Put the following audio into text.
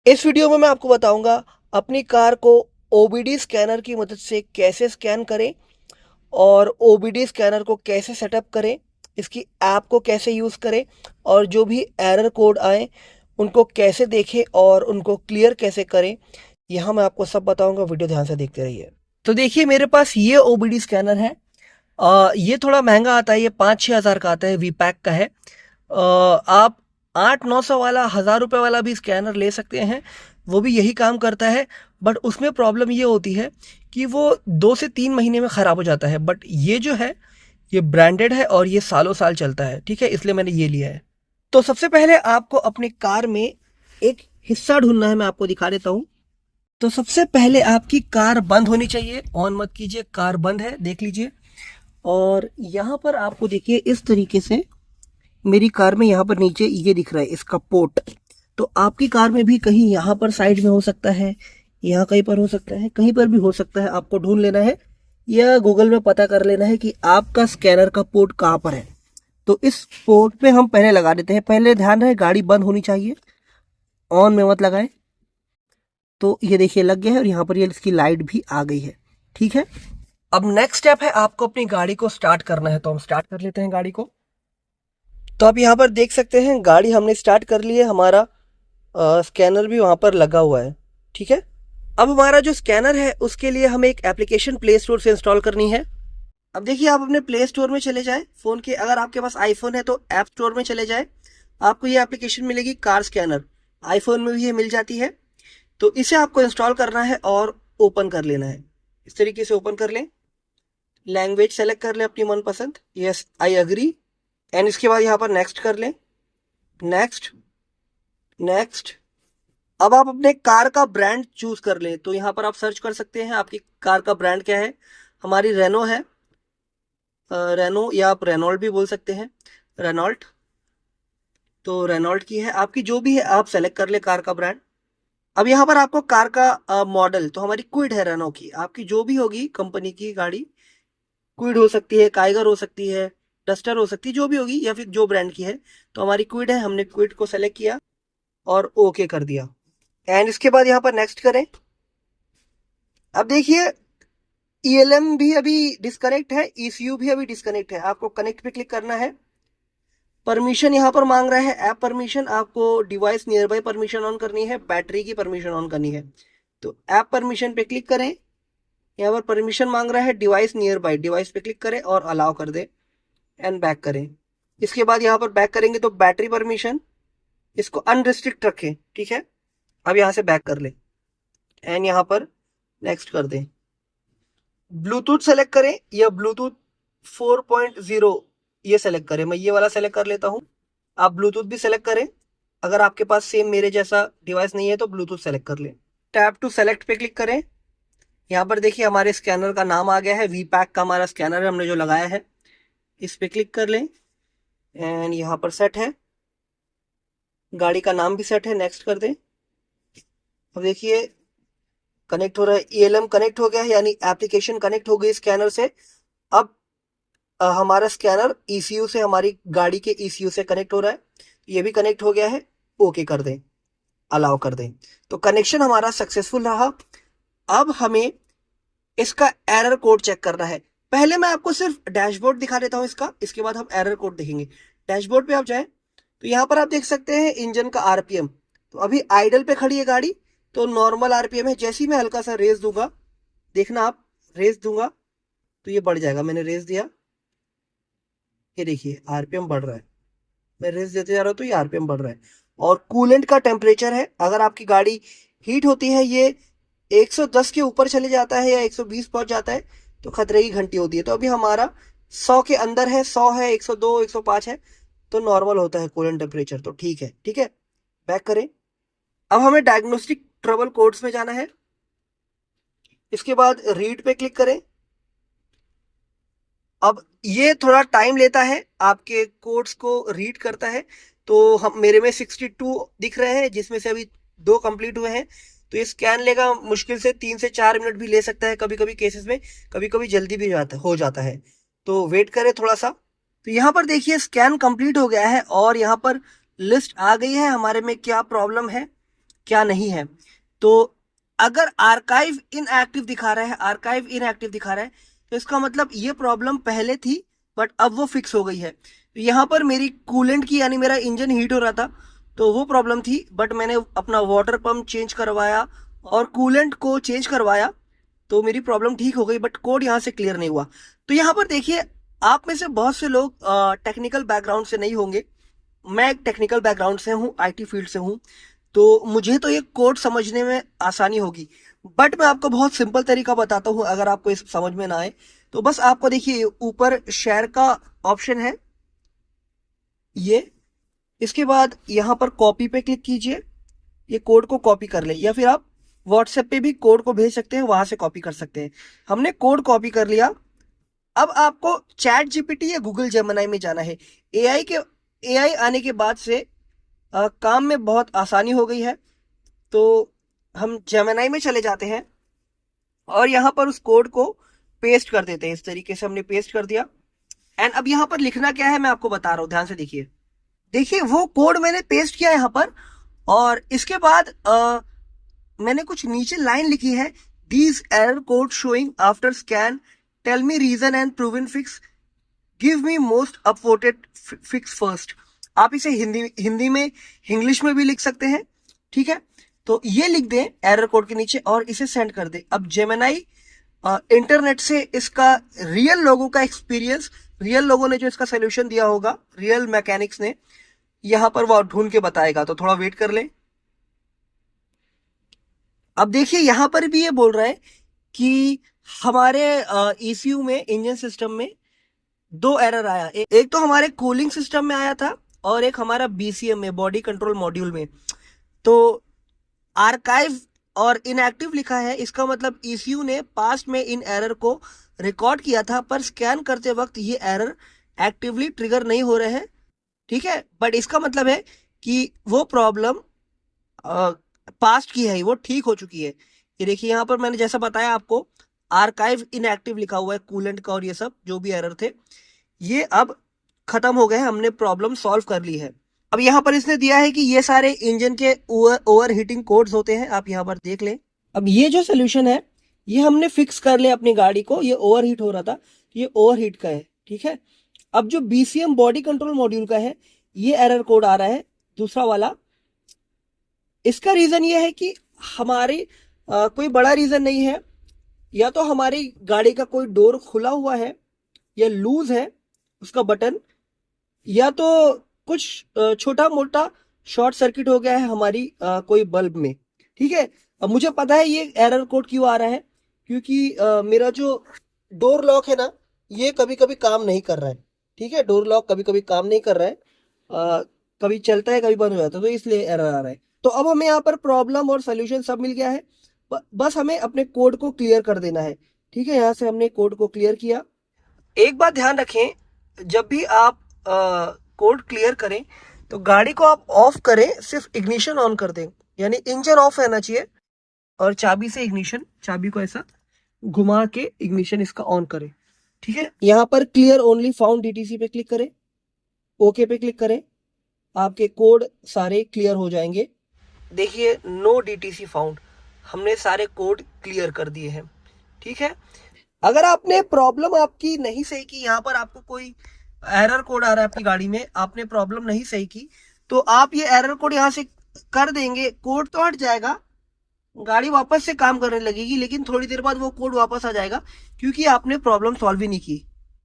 इस वीडियो में मैं आपको बताऊंगा अपनी कार को ओबीडी स्कैनर की मदद से कैसे स्कैन करें और ओबीडी स्कैनर को कैसे सेटअप करें, इसकी ऐप को कैसे यूज़ करें और जो भी एरर कोड आए उनको कैसे देखें और उनको क्लियर कैसे करें। यहाँ मैं आपको सब बताऊंगा, वीडियो ध्यान से देखते रहिए। तो देखिए, मेरे पास ये ओबीडी स्कैनर है। ये थोड़ा महंगा आता है, ये 5-6 हज़ार का आता है, वी पैक का है। आप 800-900 वाला, 1000 रुपये वाला भी स्कैनर ले सकते हैं, वो भी यही काम करता है। बट उसमें प्रॉब्लम ये होती है कि वो 2 से 3 महीने में ख़राब हो जाता है। बट ये जो है, ये ब्रांडेड है और ये सालों साल चलता है, ठीक है, इसलिए मैंने ये लिया है। तो सबसे पहले आपको अपनी कार में एक हिस्सा ढूंढना है, मैं आपको दिखा देता हूँ। तो सबसे पहले आपकी कार बंद होनी चाहिए, ऑन मत कीजिए, कार बंद है, देख लीजिए। और यहाँ पर आपको देखिए इस तरीके से मेरी कार में यहाँ पर नीचे ये दिख रहा है, इसका पोर्ट। तो आपकी कार में भी कहीं यहाँ पर साइड में हो सकता है, यहाँ कहीं पर हो सकता है, कहीं पर भी हो सकता है। आपको ढूंढ लेना है या गूगल में पता कर लेना है कि आपका स्कैनर का पोर्ट कहाँ पर है। तो इस पोर्ट पे हम पहले लगा देते हैं। पहले ध्यान रहे गाड़ी बंद होनी चाहिए, ऑन में मत लगाएं। तो ये देखिए लग गया है और यहाँ पर ये इसकी लाइट भी आ गई है, ठीक है। अब नेक्स्ट स्टेप है, आपको अपनी गाड़ी को स्टार्ट करना है। तो हम स्टार्ट कर लेते हैं गाड़ी को। तो आप यहाँ पर देख सकते हैं गाड़ी हमने स्टार्ट कर ली है, हमारा स्कैनर भी वहाँ पर लगा हुआ है, ठीक है। अब हमारा जो स्कैनर है उसके लिए हमें एक एप्लीकेशन प्ले स्टोर से इंस्टॉल करनी है। अब देखिए, आप अपने प्ले स्टोर में चले जाएं फ़ोन के, अगर आपके पास आईफोन है तो ऐप स्टोर में चले जाएं। आपको ये एप्लीकेशन मिलेगी कार स्कैनर, आईफोन में भी ये मिल जाती है। तो इसे आपको इंस्टॉल करना है और ओपन कर लेना है। इस तरीके से ओपन कर लें, लैंग्वेज सेलेक्ट कर लें अपनी मनपसंद, यस आई अग्री। एंड इसके बाद यहाँ पर नेक्स्ट कर लें, नेक्स्ट नेक्स्ट। अब आप अपने कार का ब्रांड चूज कर लें। तो यहाँ पर आप सर्च कर सकते हैं आपकी कार का ब्रांड क्या है। हमारी रेनो है, रेनो, या आप रेनॉल्ट भी बोल सकते हैं, रेनॉल्ट। तो रेनॉल्ट की है, आपकी जो भी है आप सेलेक्ट कर ले कार का ब्रांड। अब यहाँ पर आपको कार का मॉडल, तो हमारी क्विड है रेनो की, आपकी जो भी होगी कंपनी की गाड़ी, क्विड हो सकती है, काइगर हो सकती है, डस्टर हो सकती है, जो भी होगी, या फिर जो ब्रांड की है। तो हमारी क्विड है, हमने क्विड को सेलेक्ट किया और ओके कर दिया। एंड इसके बाद यहाँ पर नेक्स्ट करें। अब देखिए, ईएलएम भी अभी डिस्कनेक्ट है, ईसीयू भी अभी डिस्कनेक्ट है। आपको कनेक्ट पे क्लिक करना है। परमिशन यहाँ पर मांग रहा है, ऐप परमिशन, आपको device near by permission on करनी है, बैटरी की परमिशन ऑन करनी है। तो ऐप परमिशन पे क्लिक करें। यहाँ पर परमिशन मांग रहा है डिवाइस नियर बाय, डिवाइस पे क्लिक करें और अलाउ कर दें एंड बैक करें। इसके बाद यहाँ पर बैक करेंगे तो बैटरी परमिशन, इसको अनरिस्ट्रिक्ट रखें, ठीक है। अब यहाँ से बैक कर लें एंड यहाँ पर नेक्स्ट कर दें। ब्लूटूथ सेलेक्ट करें या ब्लूटूथ 4.0 ये सेलेक्ट करें, मैं ये वाला सेलेक्ट कर लेता हूँ। आप ब्लूटूथ भी सेलेक्ट करें, अगर आपके पास सेम मेरे जैसा डिवाइस नहीं है तो ब्लूटूथ सेलेक्ट कर लें। टैप टू सेलेक्ट पे क्लिक करें। यहाँ पर देखिए हमारे स्कैनर का नाम आ गया है, वी पैक का हमारा स्कैनर है, हमने जो लगाया है। इस पे क्लिक कर लें एंड यहाँ पर सेट है, गाड़ी का नाम भी सेट है, नेक्स्ट कर दें। अब देखिए कनेक्ट हो रहा है, ईएलएम कनेक्ट हो गया है, यानी एप्लीकेशन कनेक्ट हो गई स्कैनर से। अब हमारा स्कैनर ईसीयू से, हमारी गाड़ी के ईसीयू से कनेक्ट हो रहा है, ये भी कनेक्ट हो गया है। ओके कर दें, अलाउ कर दें। तो कनेक्शन हमारा सक्सेसफुल रहा। अब हमें इसका एरर कोड चेक करना है। पहले मैं आपको सिर्फ डैशबोर्ड दिखा देता हूं इसका, इसके बाद हम एरर कोड देखेंगे। डैशबोर्ड पे आप जाएं तो यहाँ पर आप देख सकते हैं इंजन का आरपीएम। तो अभी आइडल पे खड़ी है गाड़ी, तो नॉर्मल आरपीएम है। जैसे ही मैं हल्का सा रेस दूंगा, देखना आप, रेस दूंगा तो ये बढ़ जाएगा। मैंने रेस दिया, ये देखिए आरपीएम बढ़ रहा है। मैं रेस देते जा रहा हूँ तो ये आरपीएम बढ़ रहा है। और कूलेंट का टेम्परेचर है, अगर आपकी गाड़ी हीट होती है, ये 110 के ऊपर चले जाता है या 120 पहुंच जाता है तो खतरे की घंटी होती है। तो अभी हमारा 100 के अंदर है, 100 है, 102, 105 है, तो नॉर्मल होता है कूलेंट टेम्परेचर, तो ठीक है, ठीक है। बैक करें। अब हमें डायग्नोस्टिक ट्रबल कोड्स में जाना है। इसके बाद रीड पे क्लिक करें। अब ये थोड़ा टाइम लेता है, आपके कोड्स को रीड करता है। तो हम, मेरे में 62 दिख रहे हैं, जिसमें से अभी 2 कंप्लीट हुए हैं। तो ये स्कैन लेगा, मुश्किल से 3 से 4 मिनट भी ले सकता है कभी कभी केसेस में, कभी कभी जल्दी भी हो जाता है। तो वेट करें थोड़ा सा। तो यहाँ पर देखिए स्कैन कंप्लीट हो गया है और यहाँ पर लिस्ट आ गई है हमारे में क्या प्रॉब्लम है। क्या नहीं है। तो अगर आर्काइव इनएक्टिव दिखा रहा है, आर्काइव इनएक्टिव दिखा रहा है, तो इसका मतलब ये प्रॉब्लम पहले थी बट अब वो फिक्स हो गई है। तो यहाँ पर मेरी कूलेंट की यानी मेरा इंजन हीट हो रहा था, तो वो प्रॉब्लम थी, बट मैंने अपना वाटर पंप चेंज करवाया और कूलेंट को चेंज करवाया, तो मेरी प्रॉब्लम ठीक हो गई, बट कोड यहाँ से क्लियर नहीं हुआ। तो यहाँ पर देखिए, आप में से बहुत से लोग टेक्निकल बैकग्राउंड से नहीं होंगे। मैं एक टेक्निकल बैकग्राउंड से हूँ, आईटी फील्ड से हूँ, तो मुझे तो ये कोड समझने में आसानी होगी। बट मैं आपको बहुत सिंपल तरीका बताता हूँ, अगर आपको इस समझ में ना आए तो बस आपको देखिए ऊपर शेयर का ऑप्शन है ये, इसके बाद यहाँ पर कॉपी पे क्लिक कीजिए, ये कोड को कॉपी कर ले, या फिर आप व्हाट्सएप पे भी कोड को भेज सकते हैं, वहां से कॉपी कर सकते हैं। हमने कोड कॉपी कर लिया। अब आपको चैट जीपीटी या गूगल जेमिनी में जाना है। एआई आने के बाद से काम में बहुत आसानी हो गई है। तो हम जेमिनी में चले जाते हैं और यहाँ पर उस कोड को पेस्ट कर देते हैं। इस तरीके से हमने पेस्ट कर दिया। एंड अब यहाँ पर लिखना क्या है मैं आपको बता रहा हूँ, ध्यान से देखिए। देखिए वो कोड मैंने पेस्ट किया यहाँ पर, और इसके बाद मैंने कुछ नीचे लाइन लिखी है, these error code showing after scan, tell me reason and proven fix, give me most upvoted fix first. आप इसे हिंदी में इंग्लिश में भी लिख सकते हैं, ठीक है। तो ये लिख दें एरर कोड के नीचे और इसे सेंड कर दें। अब जेमिनी इंटरनेट से इसका रियल लोगों का एक्सपीरियंस, रियल लोगों ने जो इसका सोल्यूशन दिया होगा, रियल मैकेनिक्स ने, यहां पर वो ढूंढ के बताएगा। तो थोड़ा वेट कर लें। अब देखिए यहां पर भी ये बोल रहा है कि हमारे ईसीयू में, इंजन सिस्टम में दो एरर आया। एक तो हमारे कूलिंग सिस्टम में आया था और एक हमारा बीसीएम में, बॉडी कंट्रोल मॉड्यूल में। तो आर्काइव और इनएक्टिव लिखा है, इसका मतलब ईसीयू ने पास्ट में इन एरर को रिकॉर्ड किया था, पर स्कैन करते वक्त ये एरर एक्टिवली ट्रिगर नहीं हो रहे हैं, ठीक है। बट इसका मतलब है कि वो प्रॉब्लम पास्ट की है, वो ठीक हो चुकी है। ये देखिए यहाँ पर मैंने जैसा बताया आपको, आर्काइव इनएक्टिव लिखा हुआ है कूलेंट का, और ये सब जो भी एरर थे ये अब खत्म हो गए हैं, हमने प्रॉब्लम सॉल्व कर ली है। अब यहाँ पर इसने दिया है कि ये सारे इंजन के ओवर हीटिंग कोड्स होते हैं, आप यहाँ पर देख लें। अब ये जो सोल्यूशन है ये हमने फिक्स कर लिया अपनी गाड़ी को, ये ओवर हीट हो रहा था, ये ओवर हीट का है, ठीक है। अब जो बीसीएम बॉडी कंट्रोल मॉड्यूल का है, ये एरर कोड आ रहा है दूसरा वाला। इसका रीजन ये है कि हमारी कोई बड़ा रीजन नहीं है, या तो हमारी गाड़ी का कोई डोर खुला हुआ है या लूज है उसका बटन, या तो कुछ छोटा मोटा शॉर्ट सर्किट हो गया है हमारी कोई बल्ब में, ठीक है। अब मुझे पता है ये एरर कोड क्यों आ रहा है, क्योंकि मेरा जो डोर लॉक है ना, ये कभी कभी काम नहीं कर रहा है, ठीक है। डोर लॉक कभी कभी काम नहीं कर रहा है, कभी चलता है कभी बंद हो जाता है, तो इसलिए एरर आ रहा है। तो अब हमें यहाँ पर प्रॉब्लम और सोल्यूशन सब मिल गया है, बस हमें अपने कोड को क्लियर कर देना है, ठीक है। यहाँ से हमने कोड को क्लियर किया। एक बात ध्यान रखें, जब भी आप कोड क्लियर करें तो गाड़ी को आप ऑफ करें, सिर्फ इग्निशन ऑन कर दें, यानी इंजन ऑफ रहना चाहिए, और चाबी से इग्निशन, चाबी को ऐसा घुमा के इग्निशन इसका ऑन करें, ठीक है। यहाँ पर क्लियर ओनली फाउंड डीटीसी पे क्लिक करें, ओके पे क्लिक करें, आपके कोड सारे क्लियर हो जाएंगे। देखिए नो डीटीसी फाउंड, हमने सारे कोड क्लियर कर दिए हैं, ठीक है। अगर आपने प्रॉब्लम आपकी नहीं सही की, यहाँ पर आपको कोई एरर कोड आ रहा है आपकी गाड़ी में, आपने प्रॉब्लम नहीं सही की, तो आप ये एरर कोड यहाँ से कर देंगे, कोड तो हट जाएगा, गाड़ी वापस से काम करने लगेगी, लेकिन थोड़ी देर बाद वो कोड वापस आ जाएगा, क्योंकि आपने प्रॉब्लम सॉल्व ही नहीं की।